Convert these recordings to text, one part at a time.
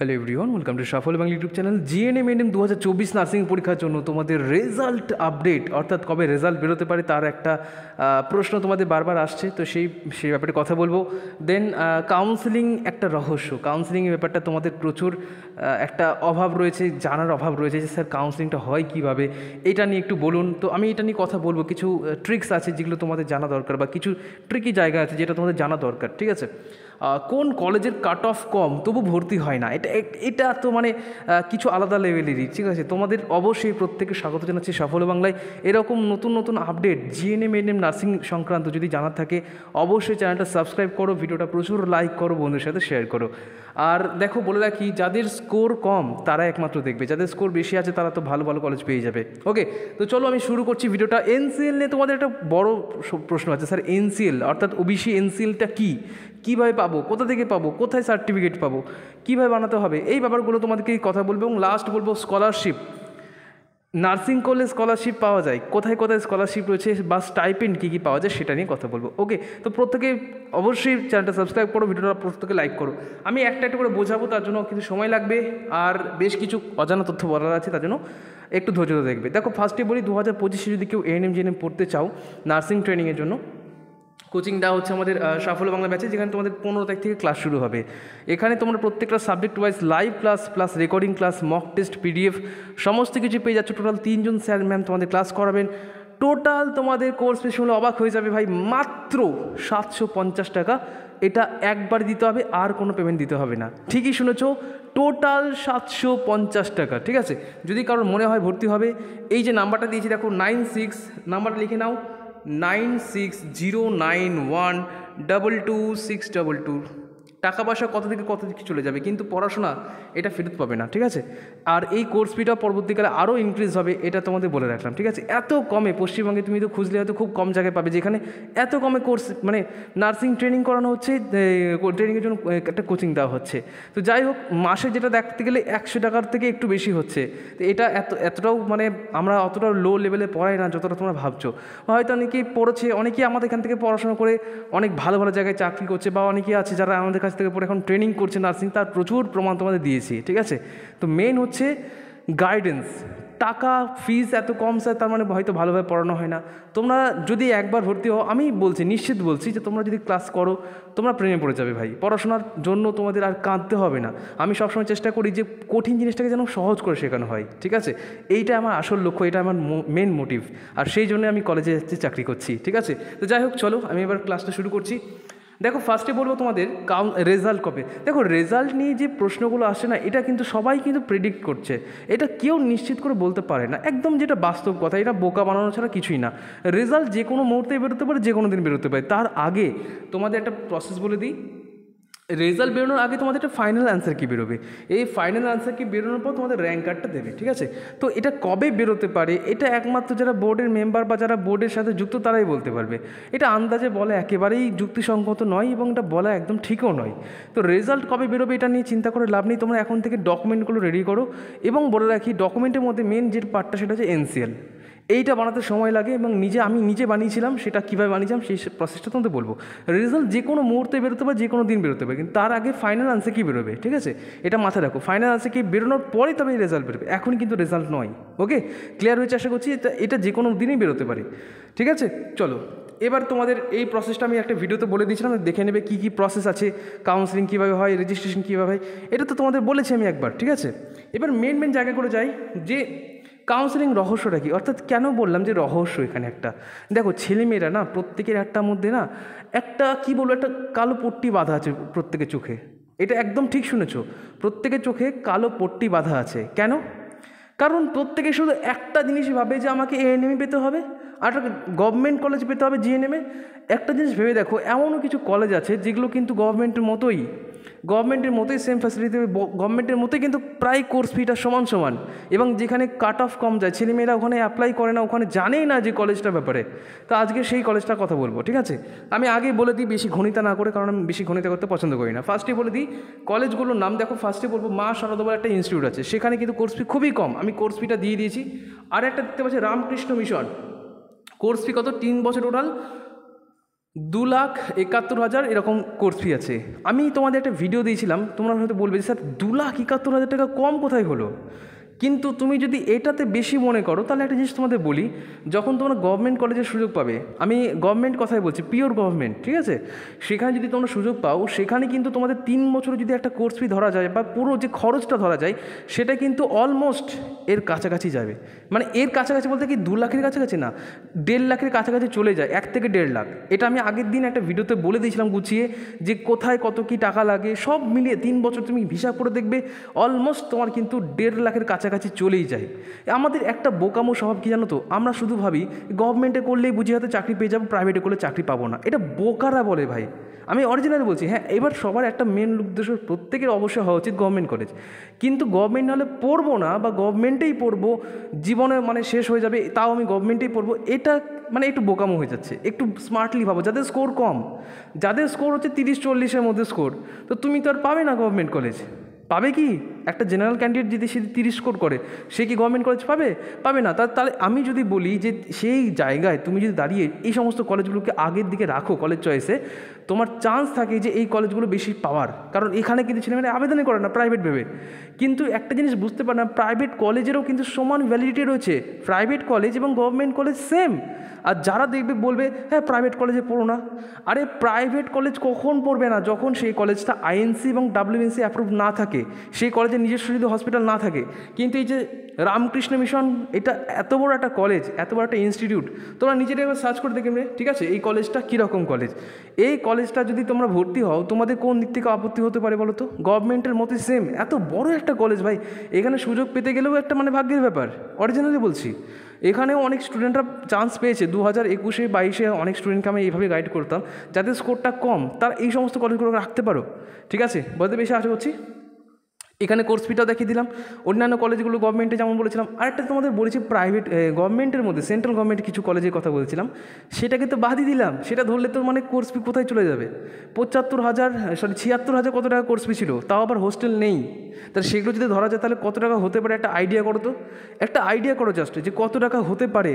Hello everyone, welcome to Shuffle Bangla YouTube channel. GNM NM 2024 nursing পরীক্ষার জন্য তোমাদের result update, অর্থাৎ কবে রেজাল্ট বেরোতে পারে তার একটা প্রশ্ন তোমাদের বারবার আসছে, তো সেই ব্যাপারে কথা বলবো। দেন কাউন্সেলিং একটা রহস্য, কাউন্সেলিংয়ের ব্যাপারটা তোমাদের প্রচুর একটা অভাব রয়েছে, জানার অভাব রয়েছে যে স্যার কাউন্সেলিংটা হয় কীভাবে, এটা নিয়ে একটু বলুন। তো আমি এটা নিয়ে কথা বলবো, কিছু ট্রিক্স আছে যেগুলো তোমাদের জানা দরকার, বা কিছু ট্রিকি জায়গা আছে যেটা তোমাদের জানা দরকার, ঠিক আছে। কোন কলেজের কাট অফ কম তবু ভর্তি হয় না, এটা তো মানে কিছু আলাদা লেভেলেরই, ঠিক আছে। তোমাদের অবশ্যই প্রত্যেকে স্বাগত জানাচ্ছি সাফল্য বাংলায়। এরকম নতুন নতুন আপডেট জিএনএম এনএম নার্সিং সংক্রান্ত যদি জানার থাকে অবশ্যই চ্যানেলটা সাবস্ক্রাইব করো, ভিডিওটা প্রচুর লাইক করো, বন্ধুদের সাথে শেয়ার করো। আর দেখো বলে রাখি, যাদের স্কোর কম তারা একমাত্র দেখবে, যাদের স্কোর বেশি আছে তারা তো ভালো ভালো কলেজ পেয়ে যাবে। ওকে, তো চলো আমি শুরু করছি ভিডিওটা। এনসিএল নিয়ে তোমাদের একটা বড় প্রশ্ন আছে, স্যার এনসিএল অর্থাৎ ওবিসি এনসিএলটা কী, কীভাবে পাবো, কোথা থেকে পাবো, কোথায় সার্টিফিকেট পাবো, কীভাবে বানাতে হবে, এই ব্যাপারগুলো তোমাদেরকে কথা বলবো। এবং লাস্ট বলবো স্কলারশিপ, নার্সিং করলে স্কলারশিপ পাওয়া যায়, কোথায় কোথায় স্কলারশিপ রয়েছে, বা স্টাইপেন্ড কী কী পাওয়া যায় সেটা নিয়ে কথা বলবো। ওকে, তো প্রত্যেকে অবশ্যই চ্যানেলটা সাবস্ক্রাইব করো, ভিডিওটা প্রত্যেকে লাইক করো। আমি একটা একটা করে বোঝাবো, তার জন্য কিছু সময় লাগবে, আর বেশ কিছু অজানা তথ্য বলার আছে, তার জন্য একটু ধৈর্য দেখবে। দেখো ফার্স্টে বলি, 2025 যদি কেউ এএনএম জিএনএম পড়তে চাও নার্সিং ট্রেনিংয়ের জন্য, কোচিং দেওয়া হচ্ছে আমাদের সাফল্য বাংলা ব্যাচে, যেখানে তোমাদের 15 তারিখ থেকে ক্লাস শুরু হবে। এখানে তোমরা প্রত্যেকটা subject wise live class plus recording class, mock test, PDF সমস্ত কিছু পেয়ে যাচ্ছ। টোটাল 3 জন স্যার ম্যাম তোমাদের ক্লাস করাবেন। টোটাল তোমাদের কোর্স ফি শুনলে অবাক হয়ে যাবে ভাই, মাত্র 750 টাকা। এটা একবার দিতে হবে, আর কোনো পেমেন্ট দিতে হবে না। ঠিকই শুনেছো, টোটাল 750 টাকা, ঠিক আছে। যদি কারোর মনে হয় ভর্তি হবে, এই যে নাম্বারটা দিয়েছি দেখো 96, নাম্বারটা লিখে নাও 9609122622। টাকা পয়সা কত থেকে কত দিকে চলে যাবে, কিন্তু পড়াশোনা এটা ফেরত পাবে না, ঠিক আছে। আর এই কোর্স ফিটা পরবর্তীকালে আরও ইনক্রিজ হবে, এটা তোমাদের বলে রাখলাম, ঠিক আছে। এত কমে পশ্চিমবঙ্গে তুমি তো খুঁজলে হয়তো খুব কম জায়গায় পাবে যেখানে এত কমে কোর্স, মানে নার্সিং ট্রেনিং করানো হচ্ছে, ট্রেনিংয়ের জন্য একটা কোচিং দেওয়া হচ্ছে। তো যাই হোক, মাসে যেটা দেখতে গেলে 100 টাকার থেকে একটু বেশি হচ্ছে। তো এটা এতটাও মানে আমরা অতটা লো লেভেলে পড়াই না যতটা তোমরা ভাবছো। হয়তো অনেকেই পড়েছে, অনেকেই আমাদের এখান থেকে পড়াশোনা করে অনেক ভালো ভালো জায়গায় চাকরি করছে, বা অনেকেই আছে যারা আমাদের কাছ থেকে পড়ে এখন ট্রেনিং করছে নার্সিং, তার প্রচুর প্রমাণ তোমাদের দিয়েছি, ঠিক আছে। তো মেন হচ্ছে গাইডেন্স। টাকা ফিস এত কম স্যার, তার মানে হয়তো ভালোভাবে পড়ানো হয় না। তোমরা যদি একবার ভর্তি হও, আমি বলছি, নিশ্চিত বলছি যে তোমরা যদি ক্লাস করো তোমরা প্রেমে পড়ে যাবে ভাই। পড়াশোনার জন্য তোমাদের আর কাঁদতে হবে না। আমি সবসময় চেষ্টা করি যে কঠিন জিনিসটাকে যেন সহজ করে শেখানো হয়, ঠিক আছে। এইটা আমার আসল লক্ষ্য, এটা আমার মেন মোটিভ, আর সেই জন্য আমি কলেজে যাচ্ছি, চাকরি করছি, ঠিক আছে। তো যাই হোক, চলো আমি এবার ক্লাসটা শুরু করছি। দেখো ফার্স্টে বলবো তোমাদের রেজাল্ট কবে। দেখো রেজাল্ট নিয়ে যে প্রশ্নগুলো আসে না, এটা কিন্তু সবাই কিন্তু প্রেডিক্ট করছে, এটা কেউ নিশ্চিত করে বলতে পারে না, একদম যেটা বাস্তব কথা, এটা বোকা বানানো ছাড়া কিছুই না। রেজাল্ট যে কোনো মুহূর্তে বেরোতে পারে, যে কোনো দিন বেরোতে পারে। তার আগে তোমাদের একটা প্রসেস বলে দিই। রেজাল্ট বেরোনোর আগে তোমাদের একটা ফাইনাল অ্যান্সার কি বেরোবে, এই ফাইনাল অ্যান্সার কি বেরোনোর পর তোমাদের র্যাঙ্ক কার্ডটা দেবে, ঠিক আছে। তো এটা কবে বেরোতে পারে, এটা একমাত্র যারা বোর্ডের মেম্বার বা যারা বোর্ডের সাথে যুক্ত তারাই বলতে পারবে। এটা আন্দাজে বলা একেবারেই যুক্তিসঙ্গত নয়, এবং এটা বলা একদম ঠিকও নয়। তো রেজাল্ট কবে বেরোবে এটা নিয়ে চিন্তা করে লাভ নেই, তোমরা এখন থেকে ডকুমেন্টগুলো রেডি করো। এবং বলে রাখি, ডকুমেন্টের মধ্যে মেন যে পার্টটা সেটা হচ্ছে এনসিএল। এইটা বানাতে সময় লাগে, এবং আমি নিজে বানিয়েছিলাম, সেটা কীভাবে বানিয়েছিলাম সেই প্রসেসটা তোমাদের বলবো। রেজাল্ট যে কোনো মুহূর্তে বেরোতে পারে, যে কোনো দিন বেরোতে পারে, কিন্তু তার আগে ফাইনাল আনসার কী বেরোবে, ঠিক আছে। এটা মাথায় রাখো, ফাইনাল আনসার কি বেরোনোর পরেই তবে রেজাল্ট বেরোবে, এখন কিন্তু রেজাল্ট নয়। ওকে, ক্লিয়ার হয়েছে আশা করছি। এটা যে কোনো দিনই বেরোতে পারে, ঠিক আছে। চলো এবার তোমাদের এই প্রসেসটা আমি একটা ভিডিওতে বলে দিয়েছিলাম, দেখে নেবে কী কী প্রসেস আছে, কাউন্সেলিং কীভাবে হয়, রেজিস্ট্রেশন কীভাবে হয়, এটা তো তোমাদের বলেছি আমি একবার, ঠিক আছে। এবার মেন জায়গা করে যাই যে কাউন্সেলিং রহস্যটা কী, অর্থাৎ কেন বললাম যে রহস্য এখানে একটা। দেখো ছেলেমেয়েরা না, প্রত্যেকের একটা মধ্যে না একটা কী বলবো, একটা কালো পট্টি বাঁধা আছে প্রত্যেকের চোখে। এটা একদম ঠিক শুনেছো, প্রত্যেকের চোখে কালো পট্টি বাঁধা আছে। কেন? কারণ প্রত্যেকে শুধু একটা জিনিসই ভাবে যে আমাকে এএনএমে পেতে হবে, আর গভর্নমেন্ট কলেজ পেতে হবে জিএনএমে। একটা জিনিস ভেবে দেখো, এমনও কিছু কলেজ আছে যেগুলো কিন্তু গভর্নমেন্টের মতোই সেম ফ্যাসিলিটি, গভর্নমেন্টের মতোই কিন্তু প্রায় কোর্স ফিটা সমান সমান, এবং যেখানে কাট অফ কম যায়, ছেলেমেয়েরা ওখানে অ্যাপ্লাই করে না, ওখানে জানেই না যে কলেজটার ব্যাপারে। তো আজকে সেই কলেজটার কথা বলবো, ঠিক আছে। আমি আগেই বলে দিই, বেশি ঘনিতা না করে, কারণ আমি বেশি ঘনিতা করতে পছন্দ করি না। ফার্স্টে বলে দিই কলেজগুলোর নাম। দেখো ফার্স্টে বলবো মা শারদা বলে একটা ইনস্টিটিউট আছে, সেখানে কিন্তু কোর্স ফি খুবই কম, আমি কোর্স ফিটা দিয়ে দিয়েছি। আর একটা দেখতে পাচ্ছি রামকৃষ্ণ মিশন, কোর্স ফি কত, 3 বছর টোটাল 2,71,000 এরকম কোর্স ফি আছে। আমি তোমাদের একটা ভিডিও দিয়েছিলাম, তোমরা হয়তো বলবে যে স্যার 2,71,000 টাকা কম কোথায় হলো? কিন্তু তুমি যদি এটাতে বেশি মনে করো তাহলে একটা জিনিস তোমাদের বলি, যখন তোমরা গভর্নমেন্ট কলেজের সুযোগ পাবে, আমি গভর্নমেন্ট কথাই বলছি, পিওর গভর্নমেন্ট, ঠিক আছে, সেখানে যদি তোমরা সুযোগ পাও, সেখানে কিন্তু তোমাদের 3 বছরে যদি একটা কোর্স ফি ধরা যায় বা পুরো যে খরচটা ধরা যায়, সেটা কিন্তু অলমোস্ট এর কাছাকাছি যাবে। মানে এর কাছাকাছি বলতে কি 2 লাখের কাছাকাছি না, 1.5 লাখের কাছাকাছি চলে যায়, 1 থেকে 1.5 লাখ। এটা আমি আগের দিন একটা ভিডিওতে বলে দিয়েছিলাম গুছিয়ে, যে কোথায় কত কী টাকা লাগে সব মিলিয়ে 3 বছর তুমি হিসাব করে দেখবে অলমোস্ট তোমার কিন্তু 1.5 লাখের কাছাকাছি চলেই যায়। আমাদের একটা বোকামো স্বভাব কী জানো তো, আমরা শুধু ভাবি গভর্নমেন্টে করলেই বুঝি হয়তো চাকরি পেয়ে যাবো, প্রাইভেটে করলে চাকরি পাবো না। এটা বোকারা বলে ভাই, আমি অরিজিনালি বলছি। হ্যাঁ, এবার সবার একটা মেন উদ্দেশ্য প্রত্যেকের অবশ্যই হওয়া উচিত গভর্নমেন্ট কলেজ, কিন্তু গভর্নমেন্ট হলে পড়বো না বা গভর্নমেন্টেই পড়বো, জীবনে মানে শেষ হয়ে যাবে তাও আমি গভর্নমেন্টেই পড়বো, এটা মানে একটু বোকামো হয়ে যাচ্ছে। একটু স্মার্টলি ভাবো, যাদের স্কোর কম, যাদের স্কোর হচ্ছে 30-40-এর মধ্যে স্কোর, তো তুমি তো আর পাবে না গভর্নমেন্ট কলেজ। পাবে কি? একটা জেনারেল ক্যান্ডিডেট যদি সে 30 স্কোর করে, সে কি গভর্নমেন্ট কলেজ পাবে? পাবে না। তাহলে আমি যদি বলি যে সেই জায়গায় তুমি যদি দাঁড়িয়ে এই সমস্ত কলেজগুলোকে আগের দিকে রাখো কলেজ চয়েসে, তোমার চান্স থাকে যে এই কলেজগুলো বেশি পাওয়ার, কারণ এখানে কিন্তু ছেলেমেয়েরা আবেদনই করে না প্রাইভেট ভেবে। কিন্তু একটা জিনিস বুঝতে পারে না, প্রাইভেট কলেজেরও কিন্তু সমান ভ্যালিডিটি রয়েছে, প্রাইভেট কলেজ এবং গভর্নমেন্ট কলেজ সেম। আর যারা দেখবে বলবে হ্যাঁ প্রাইভেট কলেজে পড়ো না, আরে প্রাইভেট কলেজ কখন পড়বে না? যখন সেই কলেজটা আইএনসি এবং ডাব্লিউএনসি অ্যাপ্রুভ না থাকে, সেই কলেজের নিজস্ব যদি হসপিটাল না থাকে। কিন্তু এই যে রামকৃষ্ণ মিশন, এটা এত বড় একটা কলেজ, এত বড় একটা ইনস্টিটিউট, তোমরা নিজেরা একবার সার্চ করে দেখবে, ঠিক আছে, এই কলেজটা কীরকম কলেজ। এই কলেজটা যদি তোমরা ভর্তি হও, তোমাদের কোন দিক থেকে আপত্তি হতে পারে বলো তো? গভর্নমেন্টের মতোই সেম, এত বড় একটা কলেজ ভাই, এখানে সুযোগ পেতে গেলেও একটা মানে ভাগ্যের ব্যাপার, অরিজিনালি বলছি। এখানেও অনেক স্টুডেন্টরা চান্স পেয়েছে, 2021-22-এ অনেক স্টুডেন্টকে আমি এইভাবে গাইড করতাম, যাদের স্কোরটা কম তারা এই সমস্ত কলেজগুলো রাখতে পারো, ঠিক আছে, বলতে বেশি আশা করছি। এখানে কোর্স ফিটাও দেখিয়ে দিলাম। অন্যান্য কলেজগুলো গভর্নমেন্টে যেমন বলেছিলাম, আরেকটা তোমাদের বলেছি প্রাইভেট গভর্নমেন্টের মধ্যে সেন্ট্রাল গভর্নমেন্ট কিছু কলেজের কথা বলেছিলাম, সেটাকে তো বাদই দিলাম। সেটা ধরলে তো মানে কোর্স ফি কোথায় চলে যাবে? 76,000 কত টাকা কোর্স ফি ছিল, তাও আবার হোস্টেল নেই। তাহলে সেগুলো যদি ধরা যায় তাহলে কত টাকা হতে পারে, একটা আইডিয়া করো তো, একটা আইডিয়া করো জাস্ট যে কত টাকা হতে পারে।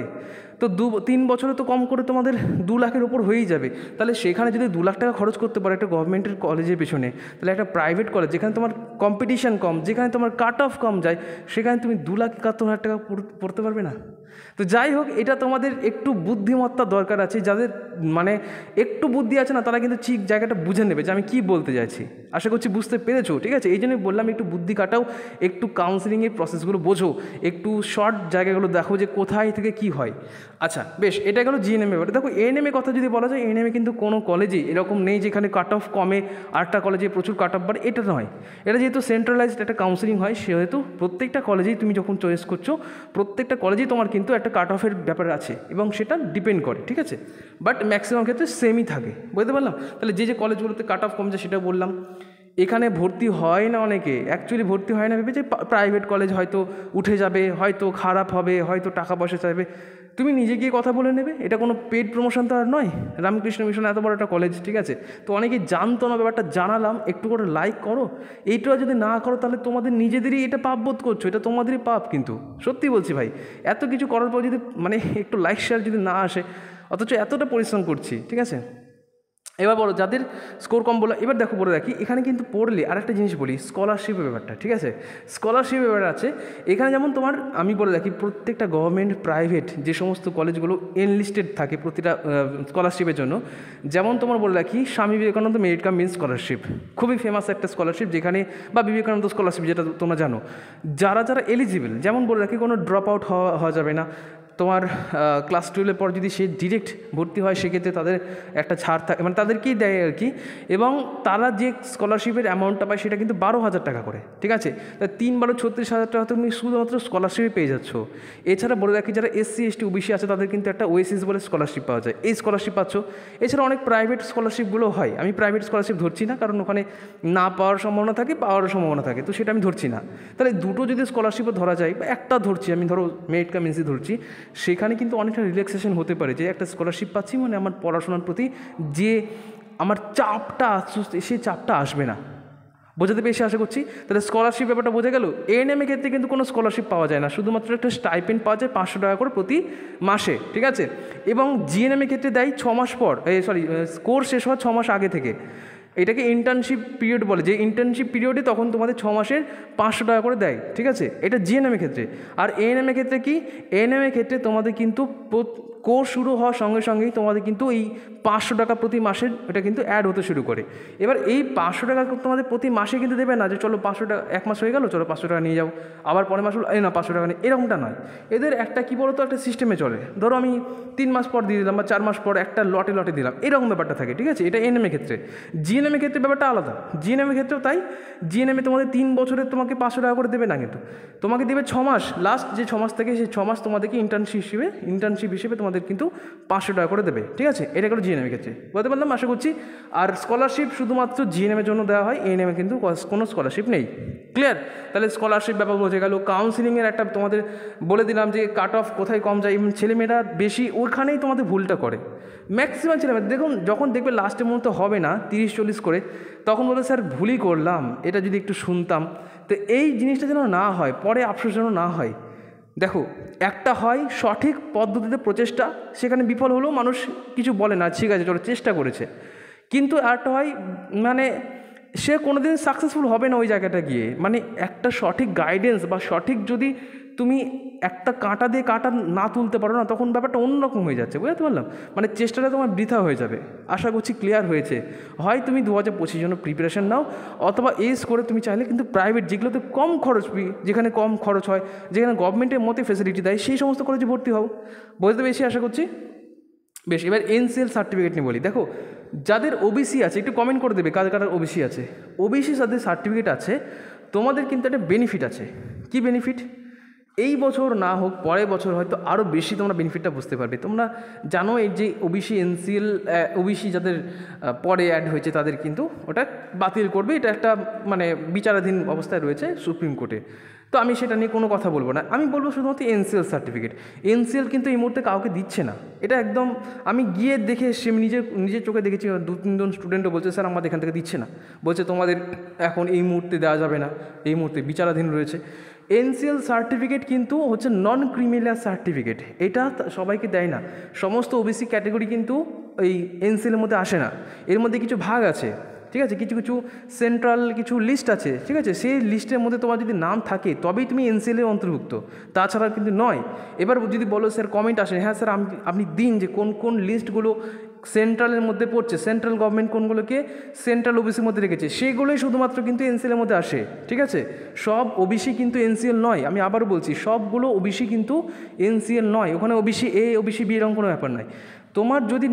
তো 3 বছরে তো কম করে তোমাদের 2 লাখের ওপর হয়েই যাবে। তাহলে সেখানে যদি 2 লাখ টাকা খরচ করতে পারো একটা গভর্নমেন্টের কলেজের পেছনে, তাহলে একটা প্রাইভেট কলেজ যেখানে তোমার কম্পিটিশন কম, যেখানে তোমার কাট অফ কম যায়, সেখানে তুমি 2,71,000 টাকা পড়তে পারবে না? তো যাই হোক, এটা তোমাদের একটু বুদ্ধিমত্তা দরকার আছে, যাদের মানে একটু বুদ্ধি আছে না, তারা কিন্তু ঠিক জায়গাটা বুঝে নেবে যে আমি কী বলতে চাইছি। আশা করছি বুঝতে পেরেছো, ঠিক আছে। এই জন্যই বললাম একটু বুদ্ধি কাটাও, একটু কাউন্সেলিংয়ের প্রসেসগুলো বোঝো, একটু শর্ট জায়গাগুলো দেখো যে কোথায় থেকে কি হয়। আচ্ছা বেশ, এটা গেলো জিএনএম এ। দেখো এএনএমে কথা যদি বলা যায়, এএনএমে কিন্তু কোনো কলেজে এরকম নেই যেখানে কাট অফ কমে আরেকটা কলেজে প্রচুর কাট অফ বাড়ে, এটা নয়। এটা যেহেতু সেন্ট্রালাইজড একটা কাউন্সেলিং হয়, সেহেতু প্রত্যেকটা কলেজেই তুমি যখন চয়েস করছো, প্রত্যেকটা কলেজেই তোমার কিন্তু একটা কাট অফের ব্যাপার আছে এবং সেটা ডিপেন্ড করে, ঠিক আছে। বাট ম্যাক্সিমাম ক্ষেত্রে সেমই থাকে, বুঝতে পারলাম। তাহলে যে যে কলেজগুলোতে কাট অফ কম যায় সেটা বললাম। এখানে ভর্তি হয় না অনেকে, অ্যাকচুয়ালি ভর্তি হয় না ভেবে যে প্রাইভেট কলেজ হয়তো উঠে যাবে, হয়তো খারাপ হবে, হয়তো টাকা পয়সা চাইবে। তুমি নিজে গিয়ে কথা বলে নেবে, এটা কোনো পেড প্রমোশন তো আর নয়। রামকৃষ্ণ মিশন এত বড় একটা কলেজ, ঠিক আছে। তো অনেকেই জানতো না ব্যাপারটা, জানালাম, একটু করে লাইক করো। এইটা যদি না করো তাহলে তোমাদের নিজেদেরই এটা পাপ বোধ করছো, এটা তোমাদেরই পাপ। কিন্তু সত্যি বলছি ভাই, এত কিছু করার পর যদি মানে একটু লাইক শেয়ার যদি না আসে, অথচ এতটা পরিশ্রম করছি, ঠিক আছে। এবার বলো যাদের স্কোর কম বলো, এবার দেখো বলে রাখি, এখানে কিন্তু পড়লে আরেকটা জিনিস বলি, স্কলারশিপের ব্যাপারটা, ঠিক আছে। স্কলারশিপের ব্যাপার আছে এখানে, যেমন তোমার আমি বলে রাখি প্রত্যেকটা গভর্নমেন্ট প্রাইভেট যে সমস্ত কলেজগুলো এনলিস্টেড থাকে প্রতিটা স্কলারশিপের জন্য, যেমন তোমার বলে রাখি Swami Vivekananda merit cum means scholarship, খুবই ফেমাস একটা স্কলারশিপ, যেখানে বা বিবেকানন্দ স্কলারশিপ যেটা তোমরা জানো, যারা যারা এলিজিবল, যেমন বলে রাখি কোনো ড্রপ আউট হওয়া যাবে না। তোমার ক্লাস 12-এর পর যদি সে ডিরেক্ট ভর্তি হয়, সেক্ষেত্রে তাদের একটা ছাড় থাকে, মানে তাদেরকেই দেয় আর কি। এবং তারা যে স্কলারশিপের অ্যামাউন্টটা পায় সেটা কিন্তু 12,000 টাকা করে, ঠিক আছে। তা 3-12-36,000 টাকা তুমি শুধুমাত্র স্কলারশিপে পেয়ে যাচ্ছ। এছাড়া বলে রাখি যারা SC ST OBC আছে, তাদের কিন্তু একটা ওয়েসিস বলে স্কলারশিপ পাওয়া যায়, এই স্কলারশিপ পাচ্ছ। এছাড়া অনেক প্রাইভেট স্কলারশিপগুলো হয়, আমি প্রাইভেট স্কলারশিপ ধরছি না, কারণ ওখানে না পাওয়ার সম্ভাবনা থাকে, পাওয়ারও সম্ভাবনা থাকে, তো সেটা আমি ধরছি না। তাহলে দুটো যদি স্কলারশিপও ধরা যায়, বা একটা ধরছি আমি, ধরো মেরিট কাম মিন্সই ধরছি, সেখানে কিন্তু অনেকটা রিল্যাক্সেশন হতে পারে, যে একটা স্কলারশিপ পাচ্ছি মানে আমার পড়াশোনার প্রতি যে আমার চাপটা আসছে, সেই চাপটা আসবে না। বোঝাতে পেরেছি আশা করছি। তাহলে স্কলারশিপ ব্যাপারটা বোঝা গেল। এএনএম এর ক্ষেত্রে কিন্তু কোনো স্কলারশিপ পাওয়া যায় না, শুধুমাত্র একটা স্টাইপেন্ড পাওয়া যায় 500 টাকা করে প্রতি মাসে, ঠিক আছে। এবং জিএনএম এর ক্ষেত্রে দেয় 6 মাস পর, কোর্স শেষ হওয়ার 6 মাস আগে থেকে। এটাকে ইন্টার্নশিপ পিরিয়ড বলে, যে ইন্টার্নশিপ পিরিয়ডে তখন তোমাদের 6 মাসের 500 টাকা করে দেয়, ঠিক আছে। এটা জিএনএম এর ক্ষেত্রে। আর এএনএম এর ক্ষেত্রে কি, এএনএম এর ক্ষেত্রে তোমাদের কিন্তু কোর্স শুরু হওয়ার সঙ্গে সঙ্গেই তোমাদের কিন্তু এই 500 টাকা প্রতি মাসের এটা কিন্তু অ্যাড হতে শুরু করে। এবার এই 500 টাকা তোমাদের প্রতি মাসে কিন্তু দেবে না যে চলো 500 টাকা, 1 মাস হয়ে গেল চলো 500 টাকা নিয়ে যাও, আবার পরের মাস হলো এই না 500 টাকা নিয়ে, এরকমটা নয়। এদের একটা কী বলো তো, একটা সিস্টেমে চলে। ধরো আমি 3 মাস পর দিয়ে দিলাম বা 4 মাস পর একটা লটে লটে দিলাম, এরকম ব্যাপারটা থাকে, ঠিক আছে। এটা এএনএম এর ক্ষেত্রে। জিএনএম এর ক্ষেত্রে ব্যাপারটা আলাদা। জিএনএম এর ক্ষেত্রেও তাই। জিএনএম এ তোমাদের 3 বছরের তোমাকে 500 টাকা করে দেবে না, কিন্তু তোমাকে দেবে 6 মাস, লাস্ট যে 6 মাস থেকে সেই 6 মাস তোমাদেরকে ইন্টার্নশিপ হিসেবে তোমাদের কিন্তু 500 টাকা করে দেবে, ঠিক আছে। এটা করে জিএনএম এর ক্ষেত্রে বলতে পারলাম আশা করছি। আর স্কলারশিপ শুধুমাত্র জিএনএম এর জন্য দেওয়া হয়, এএনএম এ কিন্তু কোনো স্কলারশিপ নেই। ক্লিয়ার? তাহলে স্কলারশিপ ব্যাপার বোঝা গেল। কাউন্সিলিংয়ের একটা তোমাদের বলে দিলাম যে কাট অফ কোথায় কম যায়, ছেলেমেয়েরা বেশি ওইখানেই তোমাদের ভুলটা করে ম্যাক্সিমাম ছেলেমেয়েরা। দেখুন যখন দেখবে লাস্টের মুহূর্তে হবে না 30-40 করে, তখন বলবে স্যার ভুলই করলাম, এটা যদি একটু শুনতাম। তো এই জিনিসটা যেন না হয়, পরে আফসোস যেন না হয়। দেখো একটা হয় সঠিক পদ্ধতিতে প্রচেষ্টা, সেখানে বিফল হলেও মানুষ কিছু বলে না, ঠিক আছে চলো চেষ্টা করেছে। কিন্তু আরেকটা হয় মানে সে কোনো দিন সাকসেসফুল হবে না ওই জায়গাটা গিয়ে। মানে একটা সঠিক গাইডেন্স বা সঠিক যদি তুমি একটা কাঁটা দিয়ে কাঁটা না তুলতে পারো না, তখন ব্যাপারটা অন্যরকম হয়ে যাচ্ছে, বুঝতে পারলাম। মানে চেষ্টাটা তোমার বৃথা হয়ে যাবে। আশা করছি ক্লিয়ার হয়েছে। হয় তুমি 2025 জন্য প্রিপারেশন নাও, অথবা এস করে তুমি চাইলে কিন্তু প্রাইভেট যেগুলোতে কম খরচ, যেখানে কম খরচ হয়, যেখানে গভর্নমেন্টের মতে ফেসিলিটি দেয়, সেই সমস্ত কলেজে ভর্তি হও। বুঝতে পেরেছি আশা করছি। বেশ, এবার এনসিএল সার্টিফিকেট নিয়ে বলি। দেখো যাদের ওবিসি আছে একটু কমেন্ট করে দেবে কার কার ওবিসি আছে। ওবিসি যাদের সার্টিফিকেট আছে তোমাদের কিন্তু একটা বেনিফিট আছে। কি বেনিফিট? এই বছর না হোক পরের বছর হয়তো আরও বেশি তোমরা বেনিফিটটা বুঝতে পারবে। তোমরা জানো এই যে ওবিসি এনসিএল, ওবিসি যাদের পরে অ্যাড হয়েছে তাদের কিন্তু ওটা বাতিল করবে, এটা একটা মানে বিচারাধীন অবস্থায় রয়েছে সুপ্রিম কোর্টে। তো আমি সেটা নিয়ে কোনো কথা বলবো না, আমি বলবো শুধুমাত্র এনসিএল সার্টিফিকেট। এনসিএল কিন্তু এই মুহূর্তে কাউকে দিচ্ছে না, এটা একদম আমি গিয়ে দেখে এসছি, আমি নিজের চোখে দেখেছি। 2-3 জন স্টুডেন্টও বলছে স্যার আমাদের এখান থেকে দিচ্ছে না, বলছে তোমাদের এখন এই মুহূর্তে দেওয়া যাবে না, এই মুহূর্তে বিচারাধীন রয়েছে। এনসিএল সার্টিফিকেট কিন্তু হচ্ছে নন ক্রিমিনাল সার্টিফিকেট, এটা সবাইকে দেয় না। সমস্ত ওবিসি ক্যাটাগরি কিন্তু এই এনসিএলের মধ্যে আসে না। এর মধ্যে কিছু ভাগ আছে, ঠিক আছে, কিছু কিছু সেন্ট্রাল কিছু লিস্ট আছে, ঠিক আছে। সেই লিস্টের মধ্যে তোমার যদি নাম থাকে তবেই তুমি এনসিএলের অন্তর্ভুক্ত, তাছাড়া কিন্তু নয়। এবার যদি বলো স্যার কমেন্ট আসে, হ্যাঁ স্যার আপনি দিন যে কোন কোন লিস্টগুলো সেন্ট্রালের মধ্যে পড়ছে, সেন্ট্রাল গভর্নমেন্ট কোনগুলোকে সেন্ট্রাল ওবিসির মধ্যে রেখেছে, সেগুলোই শুধুমাত্র কিন্তু এনসিএলের মধ্যে আসে, ঠিক আছে। সব ওবিসি কিন্তু এনসিএল নয়, আমি আবারও বলছি সবগুলো ওবিসি কিন্তু এনসিএল নয়। ওখানে ওবিসি এ ওবিসি বি এরকম কোনো ব্যাপার নয়। তোমার যদি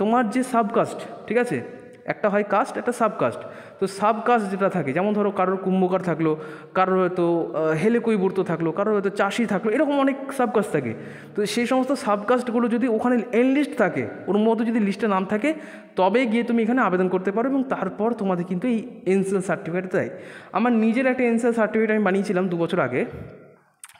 তোমার যে সাবকাস্ট, ঠিক আছে, একটা হয় কাস্ট, একটা সাবকাস্ট। তো সাবকাস্ট যেটা থাকে, যেমন ধরো কারোর কুম্ভকার থাকলো, কারোর হয়তো হেলেকৈবর্ত থাকলো, কারোর হয়তো চাষি থাকলো, এরকম অনেক সাবকাস্ট থাকে। তো সেই সমস্ত সাবকাস্টগুলো যদি ওখানে এনলিস্ট থাকে, ওর মধ্যে যদি লিস্টে নাম থাকে, তবে গিয়ে তুমি এখানে আবেদন করতে পারো এবং তারপর তোমাদের কিন্তু এই এনসিএল সার্টিফিকেট দেয়। আমার নিজের একটা এনসিএল সার্টিফিকেট আমি বানিয়েছিলাম 2 বছর আগে,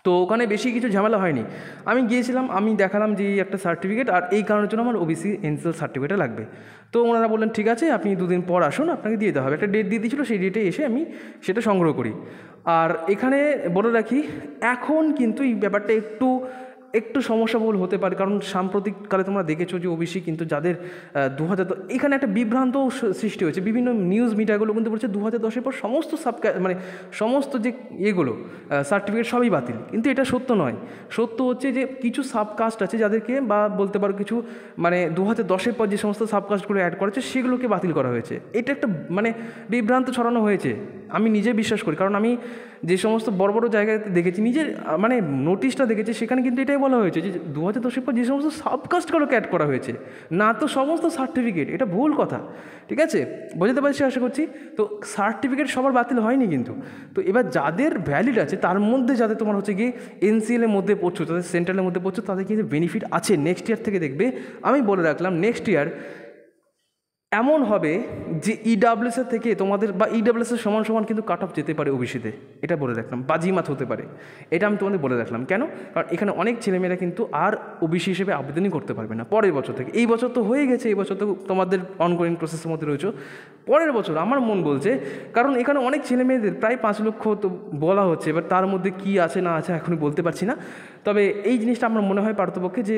তো ওখানে বেশি কিছু ঝামেলা হয়নি। আমি গিয়েছিলাম, আমি দেখালাম যে একটা সার্টিফিকেট আর এই কারণের জন্য আমার ওবিসি এনসিএল সার্টিফিকেটটা লাগবে। তো ওনারা বললেন ঠিক আছে আপনি 2 দিন পর আসুন, আপনাকে দিয়ে দেওয়া হবে। একটা ডেট দিয়ে দিয়েছিলো, সেই ডেটে এসে আমি সেটা সংগ্রহ করি। আর এখানে বলে রাখি এখন কিন্তু এই ব্যাপারটা একটু সমস্যাবহুল হতে পারে, কারণ সাম্প্রতিককালে তোমরা দেখেছো যে ওবিসি কিন্তু যাদের 2010, এখানে একটা বিভ্রান্ত সৃষ্টি হয়েছে। বিভিন্ন নিউজ মিডিয়াগুলো কিন্তু বলছে 2010-এর পর সমস্ত মানে সমস্ত যে এগুলো সার্টিফিকেট সবই বাতিল, কিন্তু এটা সত্য নয়। সত্য হচ্ছে যে কিছু সাবকাস্ট আছে যাদেরকে, বা বলতে পারো কিছু মানে 2010-এর পর যে সমস্ত সাবকাস্টগুলো অ্যাড করেছে সেগুলোকে বাতিল করা হয়েছে। এটা একটা মানে বিভ্রান্ত ছড়ানো হয়েছে, আমি নিজে বিশ্বাস করি। কারণ আমি যে সমস্ত বড় বড় জায়গায় দেখেছি, নিজের মানে নোটিশটা দেখেছি, সেখানে কিন্তু এটাই বলা হয়েছে যে 2010-এর পর যে সমস্ত সাবকাস্টগুলোকে অ্যাড করা হয়েছে, না তো সমস্ত সার্টিফিকেট। এটা ভুল কথা, ঠিক আছে, বুঝতে পারছি আশা করছি। তো সার্টিফিকেট সবার বাতিল হয়নি কিন্তু। তো এবার যাদের ভ্যালিড আছে তার মধ্যে যাদের তোমার হচ্ছে গিয়ে এনসিএলের মধ্যে পড়ছো, তাদের সেন্ট্রালের মধ্যে পড়ছো, তাদের কিন্তু বেনিফিট আছে। নেক্সট ইয়ার থেকে দেখবে, আমি বলে রাখলাম নেক্সট ইয়ার এমন হবে যে ইডাব্লিউএসের থেকে তোমাদের বা ইডাব্লিউএসের সমান সমান কিন্তু কাট অফ যেতে পারে ওবিসিতে, এটা বলে রাখলাম, বাজিমাত হতে পারে, এটা আমি তোমাদের বলে রাখলাম। কেন? কারণ এখানে অনেক ছেলেমেয়েরা কিন্তু আর ওবিসি হিসেবে আবেদনই করতে পারবে না পরের বছর থেকে। এই বছর তো হয়ে গেছে, এই বছর তো তোমাদের অনগোয়িং প্রসেসের মধ্যে রয়েছে, পরের বছর আমার মন বলছে, কারণ এখানে অনেক ছেলেমেয়েদের প্রায় 5 লক্ষ তো বলা হচ্ছে, এবার তার মধ্যে কী আছে না আছে এখনই বলতে পারছি না। তবে এই জিনিসটা আমার মনে হয় পারতপক্ষে যে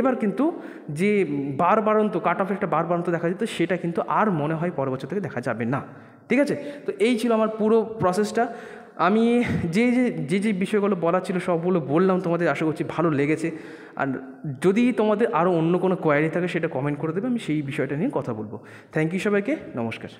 এবার কিন্তু যে বাড়ন্ত কাট অফ একটা বাড়ন্ত দেখা যেত, সেটা কিন্তু আর মনে হয় পরের বছর থেকে দেখা যাবে না। ঠিক আছে? তো এই ছিল আমার পুরো প্রসেসটা। আমি যে বিষয়গুলো বলার ছিল সবগুলো বললাম তোমাদের, আশা করছি ভালো লেগেছে। আর যদি তোমাদের আরও অন্য কোনো কোয়ারি থাকে সেটা কমেন্ট করে দেবে, আমি সেই বিষয়টা নিয়ে কথা বলবো। থ্যাংক ইউ সবাইকে, নমস্কার।